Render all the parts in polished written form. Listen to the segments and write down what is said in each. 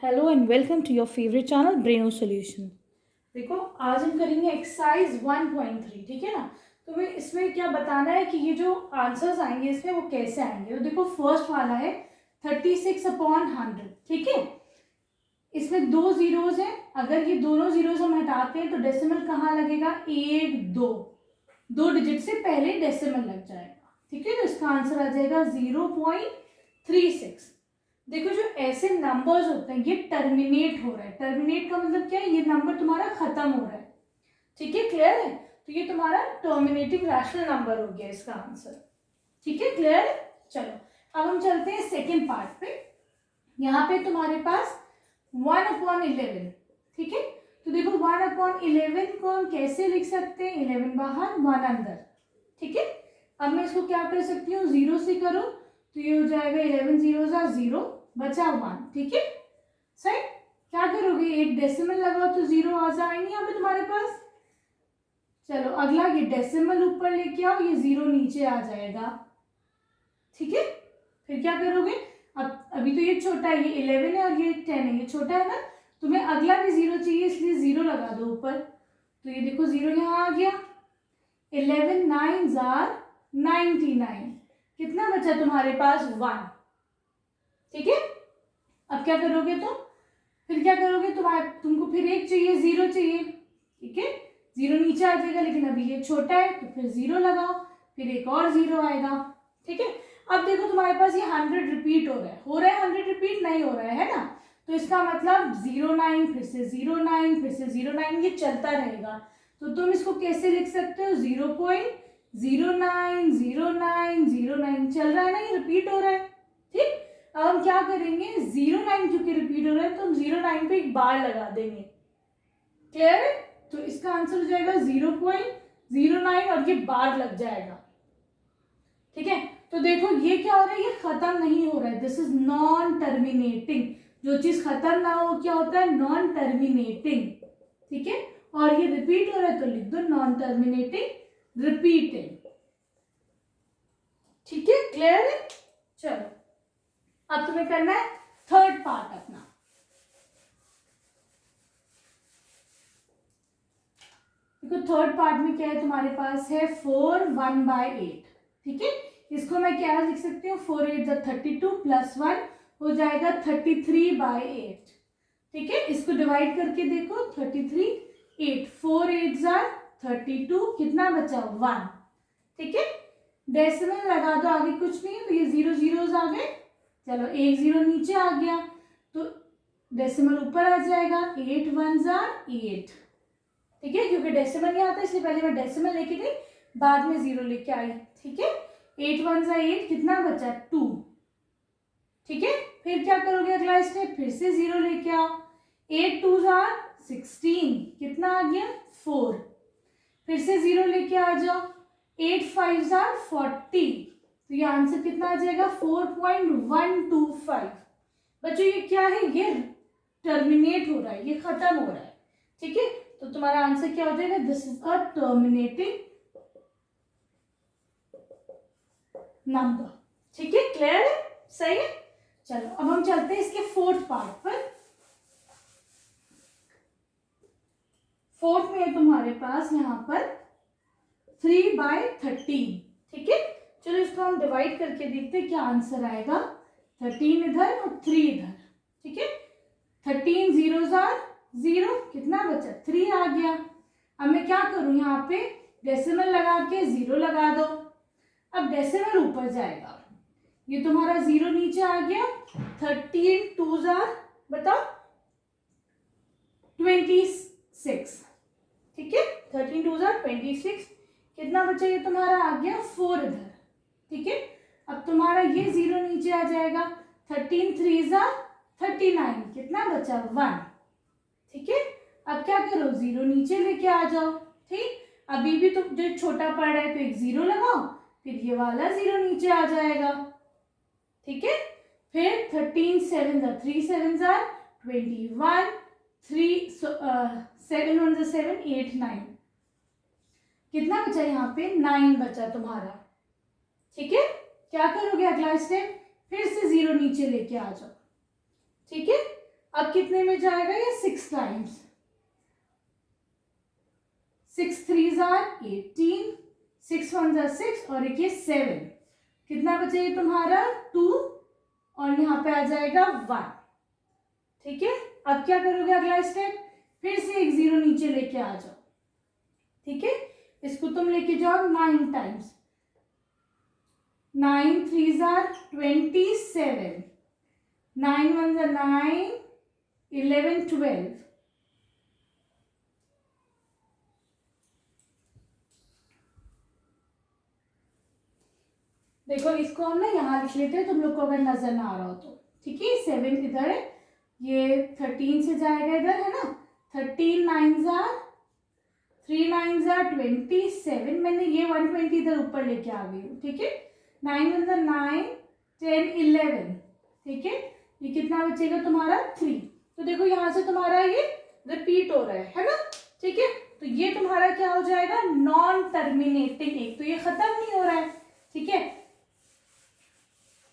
Hello and welcome to your favourite channel Breno solution. देखो आज हम करेंगे एक्सरसाइज 1.3, ठीक है ना। तो मैं इसमें क्या बताना है कि ये जो आंसर्स आएंगे इसमें वो कैसे आएंगे। तो देखो फर्स्ट वाला है 36/100, ठीक है। इसमें दो जीरोज हैं, अगर ये दोनों जीरोज हम हटाते हैं तो डेसिमल कहाँ लगेगा, 1 2, दो डिजिट से पहले डेसिमल लग जाएगा, ठीक है। तो इसका आंसर आ जाएगा 0.36। देखो जो ऐसे नंबर्स होते हैं ये टर्मिनेट हो रहा है। टर्मिनेट का मतलब क्या है, ये नंबर तुम्हारा खत्म हो रहा है, ठीक है, क्लियर है। तो ये तुम्हारा टर्मिनेटिंग रैशनल नंबर हो गया इसका आंसर, ठीक है, क्लियर है। चलो अब हम चलते हैं सेकेंड पार्ट पे। यहाँ पे तुम्हारे पास 1/11, ठीक है। तो देखो 1/11 को हम कैसे लिख सकते हैं, 11 बाहर 1 अंदर, ठीक है। अब मैं इसको क्या कर सकती हूँ, 0 से करो तो ये हो जाएगा 11 0 0 बचा 1, ठीक है। सही, क्या करोगे, एक डेसिमल लगाओ तो 0 आ जाएंगे यहाँ पे तुम्हारे पास। चलो अगला ये डेसिमल ऊपर लेके आओ, ये 0 नीचे आ जाएगा, ठीक है। फिर क्या करोगे, अब अभी तो ये छोटा है, ये 11 है और ये 10 है, ये छोटा है ना। तुम्हें अगला भी 0 चाहिए इसलिए 0 लगा दो ऊपर। तो ये देखो 0 यहाँ आ गया, 11 9 99, कितना बचा तुम्हारे पास 1, ठीक है। अब क्या करोगे, तो फिर क्या करोगे, तुमको फिर एक चाहिए, 0 चाहिए, ठीक है। 0 नीचे आ जाएगा लेकिन अभी ये छोटा है तो फिर 0 लगाओ, फिर एक और 0 आएगा, ठीक है। अब देखो तुम्हारे पास ये 100 रिपीट हो रहा है 100 रिपीट नहीं हो रहा है ना। तो इसका मतलब 09 फिर से 09 फिर से 09, ये चलता रहेगा। तो तुम इसको कैसे लिख सकते हो, 0.090909 चल रहा है ना, ये रिपीट हो रहा है, ठीक। अब हम क्या करेंगे, 09 क्योंकि रिपीट हो रहा है तो हम 09 पे एक बार लगा देंगे, क्लियर है। तो इसका आंसर हो जाएगा 0.09 और ये बार लग जाएगा, ठीक है। तो देखो ये क्या हो रहा है, ये खत्म नहीं हो रहा है, दिस इज नॉन टर्मिनेटिंग। जो चीज खत्म ना हो क्या होता है, नॉन टर्मिनेटिंग, ठीक है। और ये रिपीट हो रहा है तो लिख दो नॉन टर्मिनेटिंग रिपीटिंग, ठीक है, क्लियर है। चलो अब तुम्हें करना है थर्ड पार्ट अपना। देखो थर्ड पार्ट में क्या है, तुम्हारे पास है 4 1/8, ठीक है। इसको मैं क्या लिख सकती हूँ, 4 8 32 प्लस 1 हो जाएगा 33/8, ठीक है। इसको डिवाइड करके देखो 33 8 4 8 32, कितना बचा 1, ठीक है। डेसिमल लगा दो, आगे कुछ नहीं है तो ये 0 0 आ गए। चलो एक 0 नीचे आ गया तो डेसिमल ऊपर आ जाएगा, 8 1 8, ठीक है। क्योंकि डेसिमल नहीं आता इसलिए पहले मैं डेसिमल लेके गई, बाद में 0 लेके आई, ठीक है। 8 1 8, कितना बचा 2, ठीक है। फिर क्या करोगे, अगला स्टेप फिर से 0 लेके आओ, 8 2 16, कितना आ गया 4। फिर से 0 लेके आ जाओ, 8 5 40, तो ये आंसर कितना आ जाएगा 4.125। बच्चों ये क्या है, ये टर्मिनेट हो रहा है, ये खत्म हो रहा है, ठीक है। तो तुम्हारा आंसर क्या हो जाएगा, this is a terminating number, ठीक है, क्लियर है, सही है। चलो अब हम चलते हैं इसके फोर्थ पार्ट पर। फोर्थ में है तुम्हारे पास यहाँ पर 3/13, ठीक है। चलो इसको हम डिवाइड करके देखते हैं क्या आंसर आएगा, 13 इधर और 3 इधर, ठीक है। 13 0 0, कितना बचा 3 आ गया। अब मैं क्या करूं, यहाँ पे डेसिमल लगा के 0 लगा दो, अब डेसिमल ऊपर जाएगा, ये तुम्हारा 0 नीचे आ गया, 13 2 बताओ 26, ठीक है। 13 2 26, कितना बचा, ये तुम्हारा आ गया 4 इधर, ठीक है। अब तुम्हारा ये 0 नीचे आ जाएगा, 13 3 39, कितना बचा 1, ठीक है। अब क्या करो, 0 नीचे लेके आ जाओ, ठीक। अभी भी तो जो छोटा पड़ रहा है तो एक 0 लगाओ, फिर ये वाला 0 नीचे आ जाएगा, ठीक है। फिर 13 7 3 7 21, 3 7 1 7 8 9, कितना बचा यहाँ पे 9 बचा तुम्हारा, ठीक है। क्या करोगे अगला स्टेप, फिर से 0 नीचे लेके आ जाओ, ठीक है। अब कितने में जाएगा ये 6 times, 6 3s are 18, 6 1s are 6 और एक ये 7, कितना बचे ये तुम्हारा 2 और यहाँ पे आ जाएगा 1। ठीक है, अब क्या करोगे अगला स्टेप, फिर से एक 0 नीचे लेके आ जाओ। ठीक है, इसको तुम लेके जाओ 9 times, 9 3s are 27, 9 1s are 9, 11 12। देखो इसको हम ना यहाँ लिख लेते हैं, तुम लोग को अगर नजर ना आ रहा हो तो। ठीक है, 7 इधर है, ये 13 से जाएगा इधर, है ना, 13 9s are 3 9s are 27, मैंने ये 120 इधर ऊपर लेके आ गई हूँ। ठीक है, 9 1s are 9, 10 11। ठीक है, ये कितना बचेगा तुम्हारा 3। तो देखो यहाँ से तुम्हारा ये रिपीट हो रहा है ना। ठीक है, तो ये तुम्हारा क्या हो जाएगा, नॉन टर्मिनेटिंग। एक तो ये खत्म नहीं हो रहा है। ठीक है,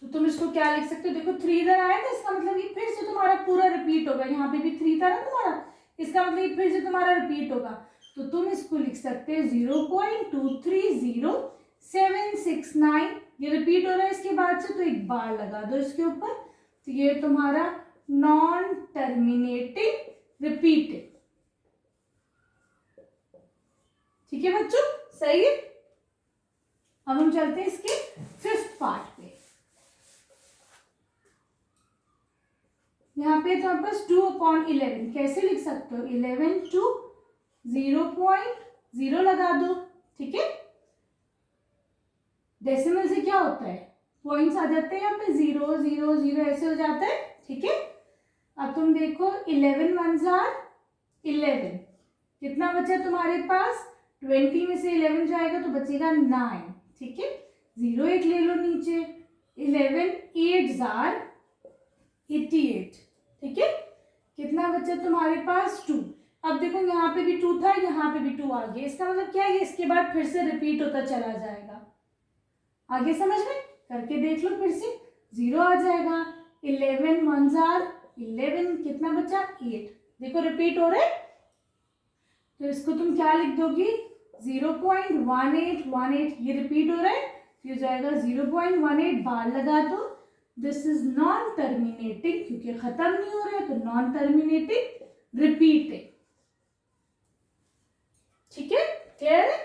तो तुम इसको क्या लिख सकते हो, देखो 3 इधर आया ना, इसका मतलब ये फिर से तुम्हारा पूरा रिपीट होगा। यहाँ पे भी 3 था ना तुम्हारा, इसका मतलब ये फिर से तुम्हारा रिपीट होगा। तो तुम इसको लिख सकते हो 0.230.769, ये रिपीट हो रहा है इसके बाद से, तो एक बार लगा दो इसके ऊपर, तो ये तुम्हारा नॉन टर्मिनेटिंग रिपीटेड। ठीक है बच्चों, सही है। अब हम चलते हैं इसके 5th पार्ट पे। यहाँ पे तो हमारे पास 2/11, कैसे लिख सकते हो, 11 to 0.0 लगा दो। ठीक है, डेसिमल से क्या होता है, पॉइंट्स आ जाते हैं यहाँ पे, 0 0 0 ऐसे हो जाता है। ठीक है, अब तुम देखो 11 1s are 11, कितना बचा तुम्हारे पास, 20 में से 11 जाएगा तो बचेगा 9। ठीक है, 0 एक ले लो नीचे, 11 8s are 88। ठीक है, कितना बचा तुम्हारे पास 2। अब देखो यहाँ पे भी 2 था, यहाँ पे भी 2 आ गया, इसका मतलब क्या है, इसके बाद फिर से रिपीट होता चला जाएगा। आगे समझ में करके देख लो, फिर से 0 आ जाएगा, 11 1s are 11, कितना बचा 8, देखो रिपीट हो रहा है। तो इसको तुम क्या लिख दोगी, 0.1818, ये रिपीट हो रहा है, फिर जाएगा 0.18, बार लगा दो। दिस इज नॉन टर्मिनेटिंग, क्योंकि खत्म नहीं हो रहा है, तो नॉन टर्मिनेटिंग रिपीटेड। ठीक है, क्लियर है।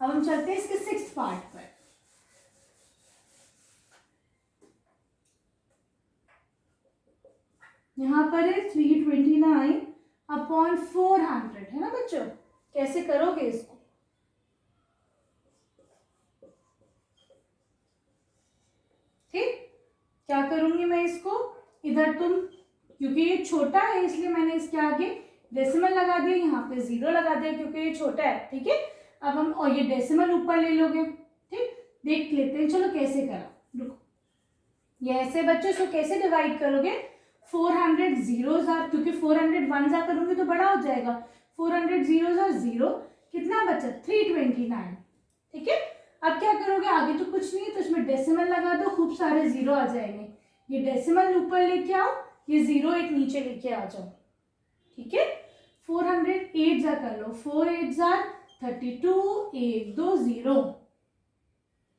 अब हम चलते हैं इसके 6th पार्ट पर। यहां पर है 329/400, है ना बच्चों, कैसे करोगे इसको, ठीक, क्या करूंगी मैं इसको, इधर तुम, क्योंकि ये छोटा है इसलिए मैंने इसके आगे डेसिमल लगा दिया, यहाँ पे 0 लगा दिया क्योंकि ये छोटा है। ठीक है, अब हम और ये डेसिमल ऊपर ले लोगे। ठीक, देख लेते हैं चलो कैसे करा, रुको, ये ऐसे बच्चों इसको कैसे डिवाइड करोगे, 400 zeros are, क्योंकि 400 1s आ करूंगी तो बड़ा हो जाएगा, 400 zeros are 0, कितना बचा 329। ठीक है, अब क्या करोगे, आगे तो कुछ नहीं है तो इसमें डेसिमल लगा दो, खूब सारे 0 आ जाएंगे, ये डेसिमल ऊपर लेके आओ, ये 0 एक नीचे लेके आ जाओ। ठीक है, 408 जा कर लो, 4 8s are 32, 1 2 0।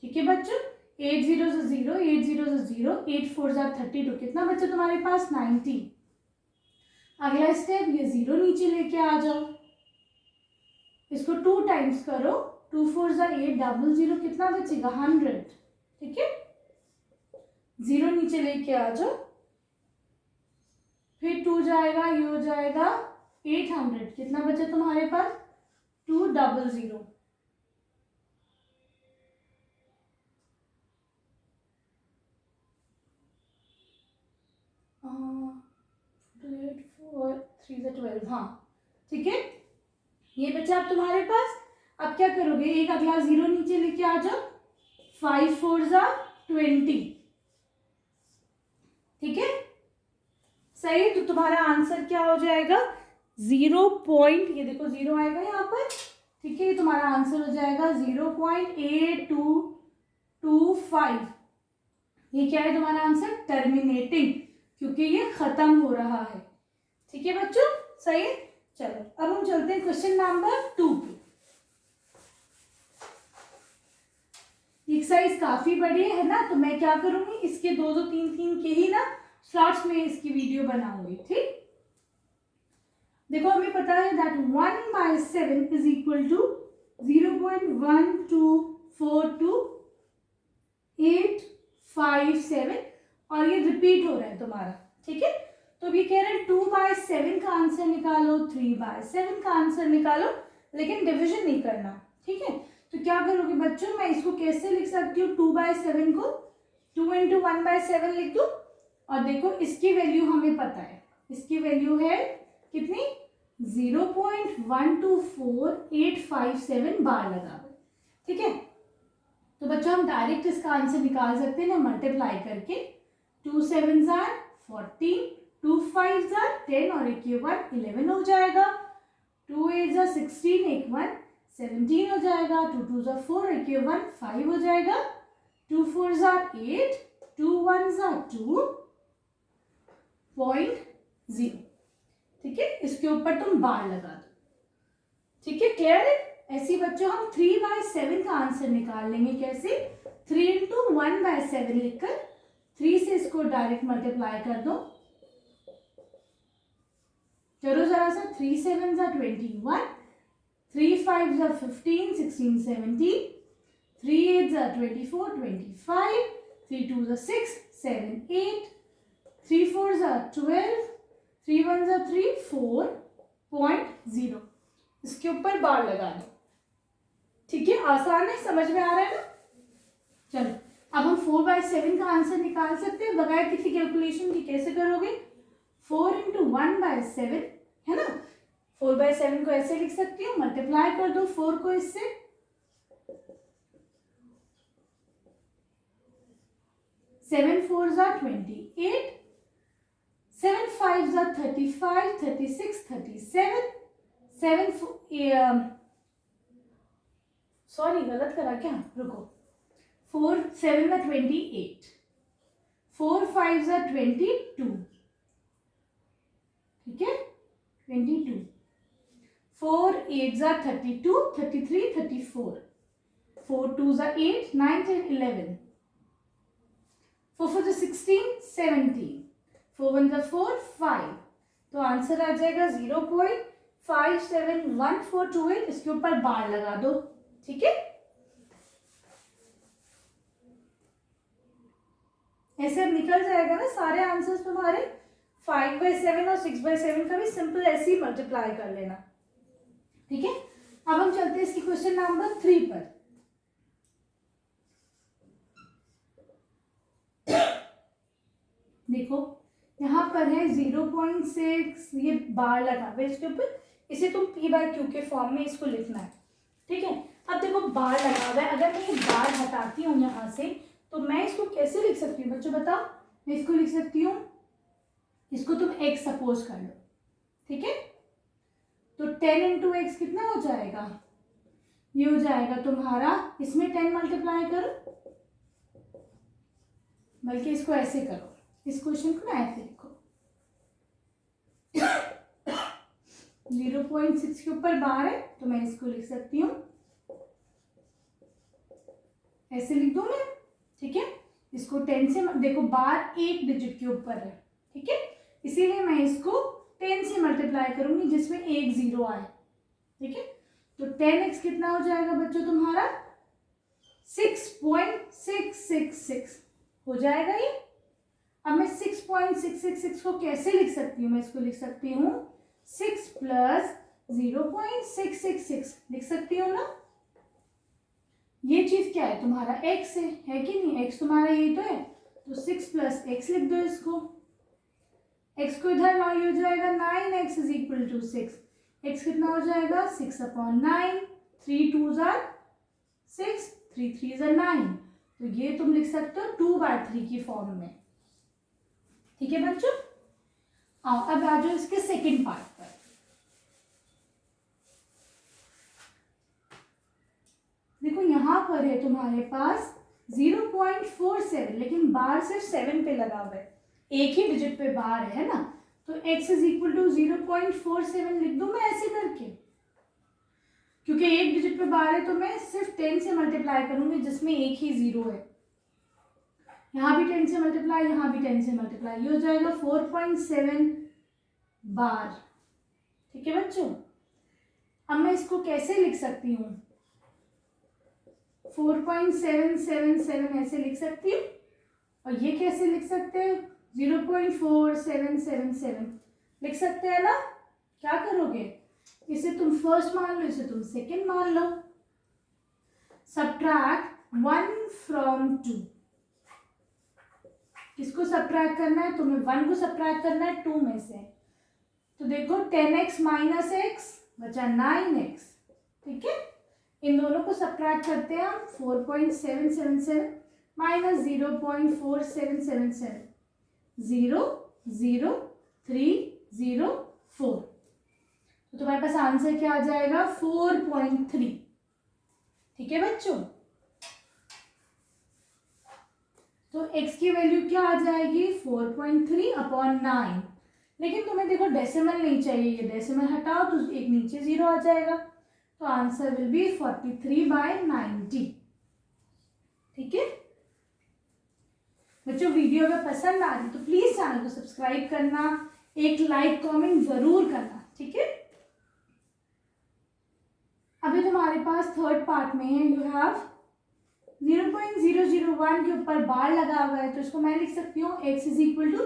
ठीक है बच्चों, 8 0s are 0, 8 0s are 0, 8 4s are 32, कितना बच्चा तुम्हारे पास 90। अगला स्टेप, ये 0 नीचे लेके आ जाओ, इसको 2 टाइम्स करो, 2 4s are 8, 0 0, कितना बचेगा 100। ठीक है, 0 नीचे लेके आ जाओ, फिर 2 जाएगा, ये हो जाएगा 800, कितना बचा तुम्हारे पास 2 0 0। एट 4 3 12, हाँ ठीक है, ये बचा अब तुम्हारे पास। अब क्या करोगे, एक अगला 0 नीचे लेके आ जाओ, 5 4s are 20। ठीक है, सही, तो तुम्हारा आंसर क्या हो जाएगा 0 पॉइंट, ये देखो 0 आएगा यहाँ पर। ठीक है, ये तुम्हारा आंसर हो जाएगा 0.8225। ये क्या है तुम्हारा आंसर, टर्मिनेटिंग। क्योंकि ये खत्म हो रहा है। ठीक है बच्चों, सही है। चलो अब हम चलते हैं क्वेश्चन नंबर 2 पे। एक्सरसाइज काफी बड़ी है ना, तो मैं क्या करूंगी, इसके दो दो तीन तीन के ही ना स्लॉट्स में इसकी वीडियो बनाऊंगी। ठीक, देखो हमें पता है दैट 1/7 इज इक्वल टू 0.1242 और ये रिपीट हो रहा है तुम्हारा। ठीक है, तो ये कह रहे हैं 2/7 का आंसर निकालो, 3/7 का आंसर निकालो, लेकिन डिविजन नहीं करना। ठीक है, तो क्या करोगे बच्चों, मैं इसको कैसे लिख सकती हूँ, 2/7 को 2 × 1/7 लिख दूँ। और देखो इसकी वैल्यू हमें पता है, इसकी वैल्यू है कितनी, 0.124857 बार लगा दो। ठीक है, तो बच्चों हम डायरेक्ट इसका आंसर निकाल सकते हैं ना, मल्टीप्लाई करके। 2 7s are 14, 2 5s are 10 और एक ये 1 11 हो जाएगा। 2 8s are 16, एक 1 17 हो जाएगा। 2 2s are 4, एक ये 1 5 हो जाएगा। 2 4s are 8, 2 1s are 2.0। ठीक है, इसके ऊपर तुम बार लगा दो। ठीक है, क्लियर है। ऐसे बच्चों हम 3/7 का आंसर निकाल लेंगे, कैसे, 3 × 1/7 लिखकर 3 से इसको डायरेक्ट मल्टीप्लाई कर दो। चलो जरा सा, 3 7s are 21, 3 5s are 15 16 17, 3 8s are 24 25, 3 2s are 6 7 8, 3 4s are 12, 3 1s are 3 4.0। इसके ऊपर बार लगा दो। ठीक है, आसान है, समझ में आ रहा है ना। चलो अब हम 4/7 का आंसर निकाल सकते हैं बगैर किसी कैलकुलेशन की। कैसे करोगे, 4 × 1/7 है ना, 4/7 को ऐसे लिख सकती हूँ, मल्टीप्लाई कर दो 4 को इससे। 7 4s are 28, 7 5s are 35 36 37, 7 sorry गलत करा क्या, रुको, 4 7 are 28, 4 5s are 22। ठीक है, 22, 4 8s are 32 33 34, 4 2s are 8 9 10 11, 4 4s are 16 17, 4 1s are 4 5। तो आंसर आ जाएगा 0.571428। इसके ऊपर बार लगा दो। ठीक है, ऐसे अब निकल जाएगा ना सारे आंसर्स तुम्हारे। 5/7 और 6/7 का भी सिंपल ऐसे ही मल्टीप्लाई कर लेना। ठीक है, अब हम चलते हैं इसकी क्वेश्चन नंबर 3 पर। देखो यहाँ पर है 0.6, ये बार लगा हुआ है इसके ऊपर, इसे तुम P/Q के फॉर्म में इसको लिखना है। ठीक है, अब देखो बार लगा हुआ है, अगर मैं ये बार हटाती हूँ यहाँ से तो मैं इसको कैसे लिख सकती हूँ बच्चों, बताओ। मैं इसको लिख सकती हूँ, इसको तुम x सपोज कर लो। ठीक है, तो 10 × x कितना हो जाएगा, ये हो जाएगा तुम्हारा, इसमें 10 मल्टीप्लाई करो, बल्कि इसको ऐसे करो, इस क्वेश्चन को ना ऐसे लिखो। 0.6 के ऊपर बार है तो मैं इसको लिख सकती हूँ, ऐसे लिख दूं मैं। ठीक है, इसको 10 से, देखो बार एक डिजिट के ऊपर है। ठीक है, इसीलिए मैं इसको 10 से मल्टीप्लाई करूंगी जिसमें एक 0 आए। ठीक है, तो 10x कितना हो जाएगा बच्चों तुम्हारा, 6.666 हो जाएगा ये। अब मैं 6.666 को कैसे लिख सकती हूँ, मैं इसको लिख सकती हूँ 6 + 0.666 लिख सकती हूँ ना। ये चीज क्या है तुम्हारा, x है कि नहीं, x तुम्हारा ये तो है, तो 6 + x लिख दो इसको। x को इधर लाओ, ये हो जाएगा 9x = 6। x कितना हो जाएगा, 6/9, 3 2s are 6, 3 3s are 9। तो ये तुम लिख सकते हो 2/3 की फॉर्म में। ठीक है बच्चों, आओ अब आ जाओ इसके सेकेंड पार्ट पर। देखो यहाँ पर है तुम्हारे पास 0.47, लेकिन बार सिर्फ 7 पे लगा हुआ है। एक ही डिजिट पे बाहर है ना, तो x इज इक्वल टू 0.47 लिख दूं मैं ऐसे करके, क्योंकि एक डिजिट पे बाहर है तो मैं सिर्फ 10 से मल्टीप्लाई करूंगी जिसमें एक ही जीरो है। यहाँ भी 10 से मल्टीप्लाई, यहाँ भी 10 से मल्टीप्लाई, ये हो जाएगा 4.7 बार। ठीक है बच्चों, अब मैं इसको कैसे लिख सकती हूँ, 4.777 ऐसे लिख सकती हूँ, और ये कैसे लिख सकते हैं, 0.4777 लिख सकते हैं ना। क्या करोगे, इसे तुम फर्स्ट मान लो, इसे तुम सेकंड मान लो। सब्ट्रैक्ट 1 फ्रॉम 2, किसको सब्ट्रैक्ट करना है, तुम्हें 1 को सब्ट्रैक्ट करना है 2 में से। तो देखो 10x माइनस x बचा 9x। ठीक है, इन दोनों को सब्ट्रैक्ट करते हैं हम, 4.777 माइनस 0.4777, 0 0 3 0 4, तो तुम्हारे पास आंसर क्या आ जाएगा, 4.3। ठीक है बच्चों, तो x की वैल्यू क्या आ जाएगी, 4.3 अपॉन 9। लेकिन तुम्हें देखो डेसिमल नहीं चाहिए, ये डेसिमल हटाओ तो एक नीचे 0 आ जाएगा, तो आंसर विल बी 43/90। ठीक है बच्चों, वीडियो अगर पसंद आ रही तो प्लीज चैनल को सब्सक्राइब करना, एक लाइक कमेंट जरूर करना। ठीक है, अभी तुम्हारे पास थर्ड पार्ट में है, यू हैव 0.001 के ऊपर बार लगा हुआ है, तो इसको मैं लिख सकती हूँ x इज इक्वल टू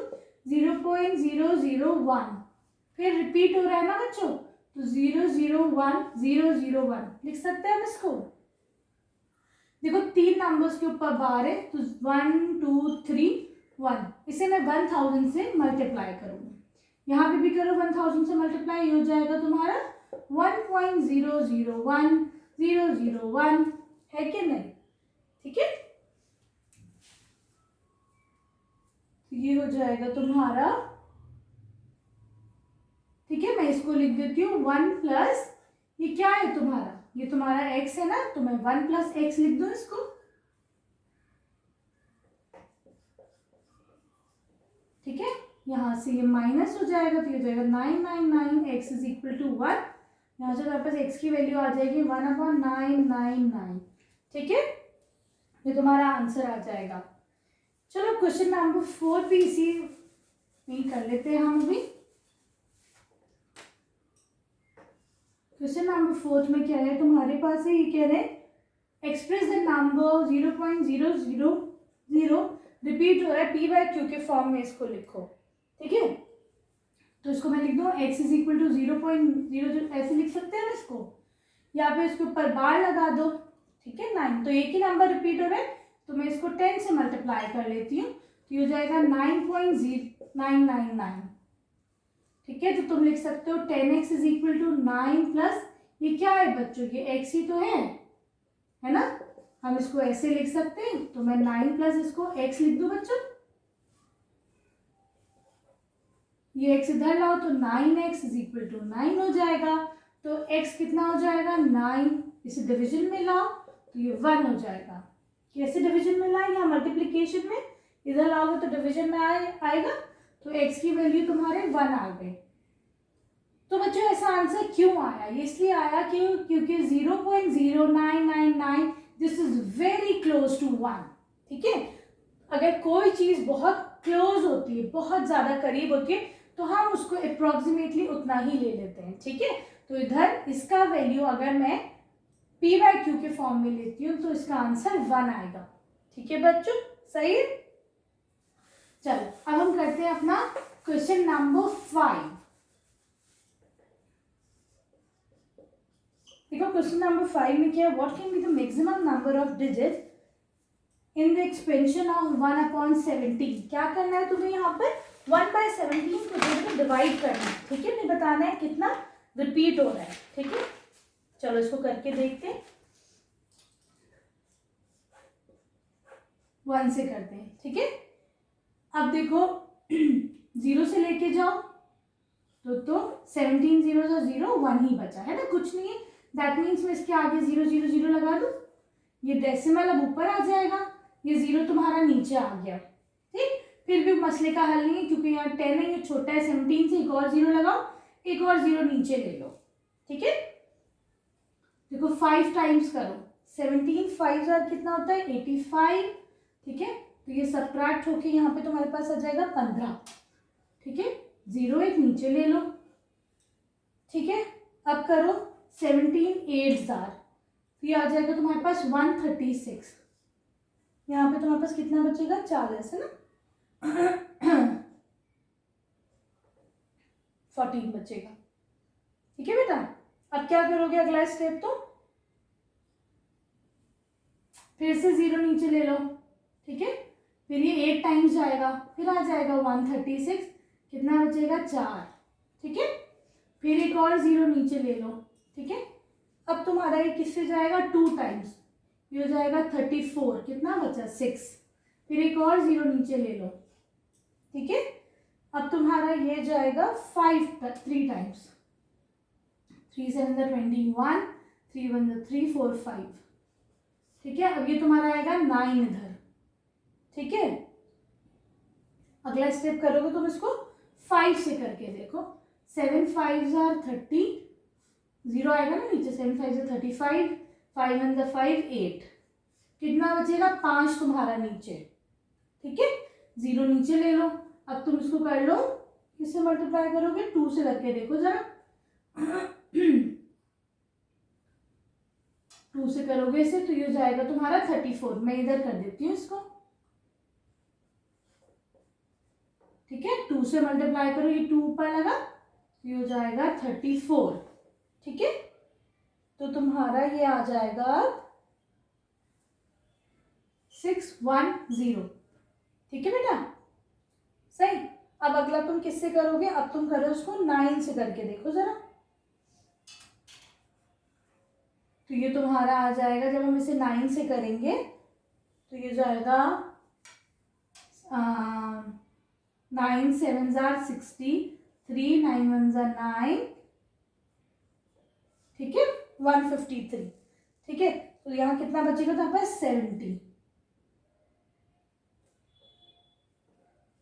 0.001, फिर रिपीट हो रहा है ना बच्चों, तो 001 लिख सकते हैं हम इसको। देखो 3 नंबर्स के ऊपर बार है, तो 1 2 3 1, इसे मैं 1000 से मल्टीप्लाई करूंगी, यहाँ पे भी करो 1000 से मल्टीप्लाई, हो जाएगा तुम्हारा 1.001001 है कि नहीं। ठीक है, ये हो जाएगा तुम्हारा, ठीक है मैं इसको लिख देती हूँ 1 प्लस, ये क्या है तुम्हारा, ये तुम्हारा x है ना, तो मैं 1 प्लस x लिख दूं इसको। ठीक है, यहां से ये माइनस हो जाएगा, तो ये हो जाएगा 999, x इज इक्वल टू 1, यहाँ से तुम्हारे पास x की वैल्यू आ जाएगी 1/999। ठीक है, ये तुम्हारा आंसर आ जाएगा। चलो क्वेश्चन नंबर 4 भी इसी में कर लेते हैं हम अभी। क्वेश्चन नंबर 4 में क्या है तुम्हारे पास है, ये कह रहे हैं एक्सप्रेस द नंबर 0.000, रिपीट हो रहा है p/q के फॉर्म में, इसको लिखो। ठीक है, तो इसको मैं लिख दूँ x इज इक्वल टू 0.00 ऐसे लिख सकते हैं ना इसको, या फिर इसके ऊपर बार लगा दो। ठीक है, 9, तो एक ही नंबर रिपीट हो रहा है, तो मैं इसको 10 से मल्टीप्लाई कर लेती हूँ, तो ये हो जाएगा 9.0999। ठीक है, तो तुम लिख सकते हो 10x is equal to 9 plus, ये क्या है बच्चों, ये x ही तो है ना, हम इसको ऐसे लिख सकते हैं, तो मैं 9 प्लस इसको x लिख दूं बच्चों, ये x इधर लाओ तो 9x इज इक्वल टू 9 हो जाएगा, तो x कितना हो जाएगा 9, इसे डिवीजन में लाओ तो ये 1 हो जाएगा। कैसे डिवीजन में लाए, यहाँ मल्टीप्लीकेशन में इधर लाओगे तो डिवीजन में आएगा, तो x की वैल्यू तुम्हारे 1 आ गई। तो बच्चों ऐसा आंसर क्यों आया, ये इसलिए आया क्योंकि 0.0999 this is very close to 1। ठीक है, अगर कोई चीज बहुत क्लोज होती है, बहुत ज्यादा करीब होती है, तो हम उसको अप्रोक्सीमेटली उतना ही ले लेते हैं। ठीक है, तो इधर इसका वैल्यू अगर मैं p/q के फॉर्म में लेती हूँ, तो इसका आंसर 1 आएगा। ठीक है बच्चों, सही है। चलो अब हम करते हैं अपना क्वेश्चन नंबर 5। देखो क्वेश्चन नंबर 5 में क्या है, what can be the maximum number of digit in the expansion of 1/17। क्या करना है तुम्हें, यहाँ पर 1/17 को डिवाइड करना है। ठीक है, नहीं बताना है कितना रिपीट हो रहा है। ठीक है, चलो इसको करके देखते हैं, 1 से करते हैं। ठीक है, अब देखो 0 से लेके जाओ तो 17 0 से 0 1 ही बचा है ना, कुछ नहीं है। दैट मीन्स मैं इसके आगे 0 0 0 लगा दूं, ये डेसिमल अब ऊपर आ जाएगा, ये 0 तुम्हारा नीचे आ गया। ठीक, फिर भी मसले का हल नहीं है, क्योंकि यहाँ 10 है, ये छोटा है 17 से, एक और जीरो लगाओ, एक और जीरो नीचे ले लो, ठीक है। देखो 5 टाइम्स करो, 17 5 जार कितना होता है 85, ठीक है। तो ये सबट्रैक्ट होके यहाँ पे तुम्हारे पास आ जाएगा 15, ठीक है। जीरो एक नीचे ले लो, ठीक है। अब करो 17 8 जार, तो ये आ जाएगा तुम्हारे पास 136। यहाँ पे तुम्हारे पास कितना बचेगा 40 है ना 14 बचेगा, ठीक है बेटा। अब क्या करोगे अगला स्टेप, तो फिर से जीरो नीचे ले लो, ठीक है। फिर ये 8 टाइम्स जाएगा, फिर आ जाएगा 136, कितना बचेगा 4, ठीक है। फिर एक और जीरो नीचे ले लो, ठीक है। अब तुम्हारा ये किससे जाएगा 2 टाइम्स, ये हो जाएगा 34, कितना बचा 6, फिर एक और जीरो नीचे ले लो, ठीक है। अब तुम्हारा ये जाएगा 3 टाइम्स, 3 7 21, 3 1 3 4 5, ठीक है। अब ये तुम्हारा आएगा 9 इधर, ठीक है। अगला स्टेप करोगे तुम इसको 5 से करके देखो, 7 5 जार 30, जीरो आएगा ना नीचे, 7 5 जार 35, 5 1 5 8, कितना बचेगा 5 तुम्हारा नीचे, ठीक है। जीरो नीचे ले लो। अब तुम इसको कर लो, किससे मल्टीप्लाई करोगे 2 से करके देखो जरा 2 से करोगे इसे, तो ये हो जाएगा तुम्हारा 34। मैं इधर कर देती हूँ इसको, ठीक है। 2 से मल्टीप्लाई करो, ये 2 ऊपर लगा, ये हो जाएगा 34, ठीक है। तो तुम्हारा ये आ जाएगा 610, ठीक है बेटा, सही। अब अगला तुम किससे करोगे, अब तुम करो उसको 9 से करके देखो जरा, तो ये तुम्हारा आ जाएगा, जब हम इसे 9 से करेंगे तो ये जाएगा 9 7 जार 60, 3 9 1 जार 9, ठीक है 153, ठीक है। तो यहाँ कितना बचेगा तो पास 70,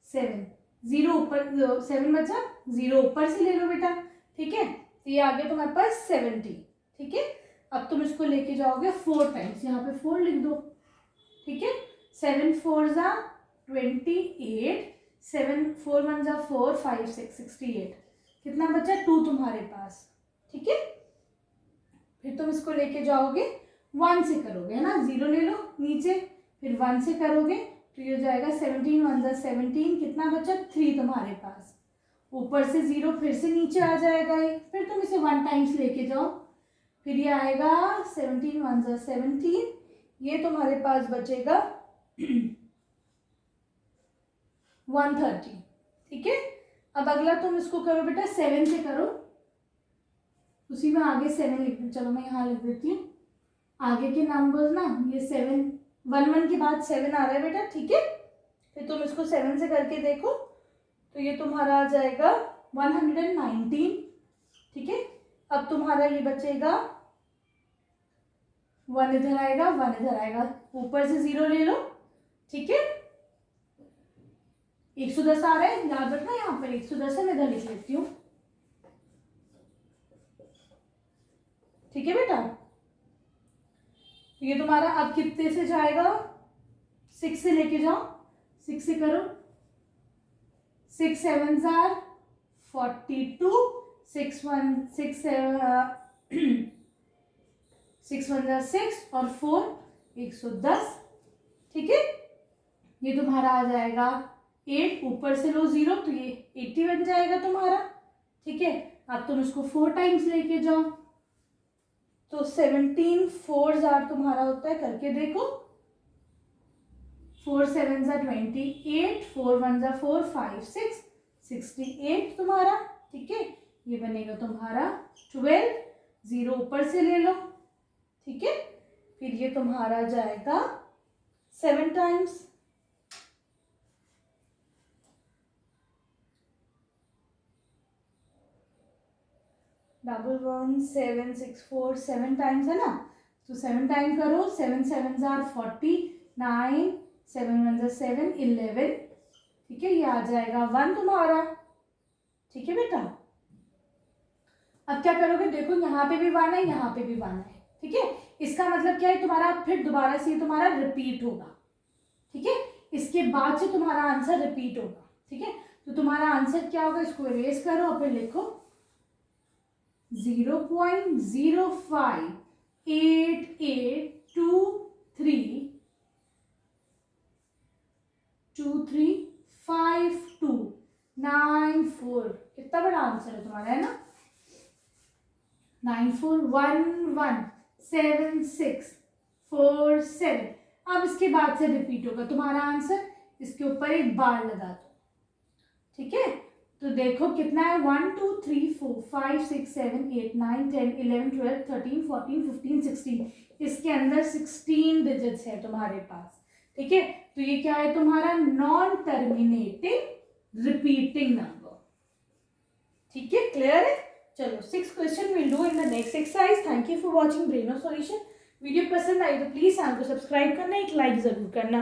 7 जीरो ऊपर 7 बचा, जीरो ऊपर से ले लो बेटा, ठीक है। तो ये आ गया तुम्हारे पास 70, ठीक है। अब तुम इसको लेके जाओगे 4 टाइम्स, यहाँ पे 4 लिख दो, ठीक है। 7 4 जा 28, 7 4 1 जा 4 5 6 68, कितना बचा 2 तुम्हारे पास, ठीक है। फिर तुम इसको लेके जाओगे 1 से करोगे, है ना, जीरो ले लो नीचे, फिर 1 से करोगे तो ये हो जाएगा 17 1 जा 17, कितना बचा 3 तुम्हारे पास, ऊपर से जीरो फिर से नीचे आ जाएगा ये, फिर तुम इसे 1 टाइम्स लेके जाओ, फिर ये आएगा 17 1 जा 17, ये तुम्हारे पास बचेगा 130, ठीक है। अब अगला तुम इसको करो बेटा 7 से करो, उसी में आगे 7 लिख दो, चलो मैं यहाँ लिख देती हूँ आगे के नंबर्स ना, ये 7 1 1 के बाद 7 आ रहा है बेटा, ठीक है। फिर तुम इसको 7 से करके देखो, तो ये तुम्हारा आ जाएगा 119, ठीक है। अब तुम्हारा ये बचेगा 1 इधर आएगा, 1 इधर आएगा, ऊपर से जीरो ले लो, ठीक है। 110 आ रहा है, याद रखना यहाँ पर 110 है, मैं इधर लिख लेती हूँ, ठीक है बेटा। ये तुम्हारा अब कितने से जाएगा, 6 से लेके जाओ, 6 से करो, 6 7 जार 42, 6 1 6 6 1 जार 6 और 4 110, ठीक है। ये तुम्हारा आ जाएगा 8, ऊपर से लो जीरो, तो ये 80 बन जाएगा तुम्हारा, ठीक है। अब तुम इसको 4 टाइम्स लेके जाओ, तो 17 4 जार तुम्हारा होता है, करके देखो, 4 7 जार 28, 4 1 जार 4 5 6 68 तुम्हारा, ठीक है। ये बनेगा तुम्हारा 12, जीरो ऊपर से ले लो, ठीक है। फिर ये तुम्हारा जाएगा 7 टाइम्स, डबल 1 7 6 4 7 टाइम्स है ना, तो 7 टाइम करो, 7 7 जार 40, 9 7 1 जार 7 11, ठीक है, ये आ जाएगा 1 तुम्हारा। ठीक है बेटा, अब क्या करोगे, देखो यहाँ पे भी 1 है, यहाँ पे भी 1 है। ठीक है, इसका मतलब क्या है, तुम्हारा फिर दोबारा से तुम्हारा रिपीट होगा। ठीक है, इसके बाद से तुम्हारा आंसर रिपीट होगा। ठीक है, तो तुम्हारा आंसर क्या होगा, इसको इरेज करो और फिर लिखो 0.88235294। कितना बड़ा आंसर है तुम्हारा, है ना, 94117647। अब इसके बाद से रिपीट होगा तुम्हारा आंसर, इसके ऊपर एक बार लगा दो। ठीक है, तो देखो कितना है, 1 2 3 4 5 6 7 8 9 10 11 12 13 14 15 16, इसके अंदर 16 डिजिट्स है तुम्हारे पास। ठीक है, तो ये क्या है तुम्हारा, नॉन टर्मिनेटिंग रिपीटिंग नंबर। ठीक है, क्लियर है। चलो 6 question will do in the next exercise. Thank you for watching brain of solution. Video पसंद आई तो प्लीज चैनल को सब्सक्राइब करना, एक लाइक जरूर करना।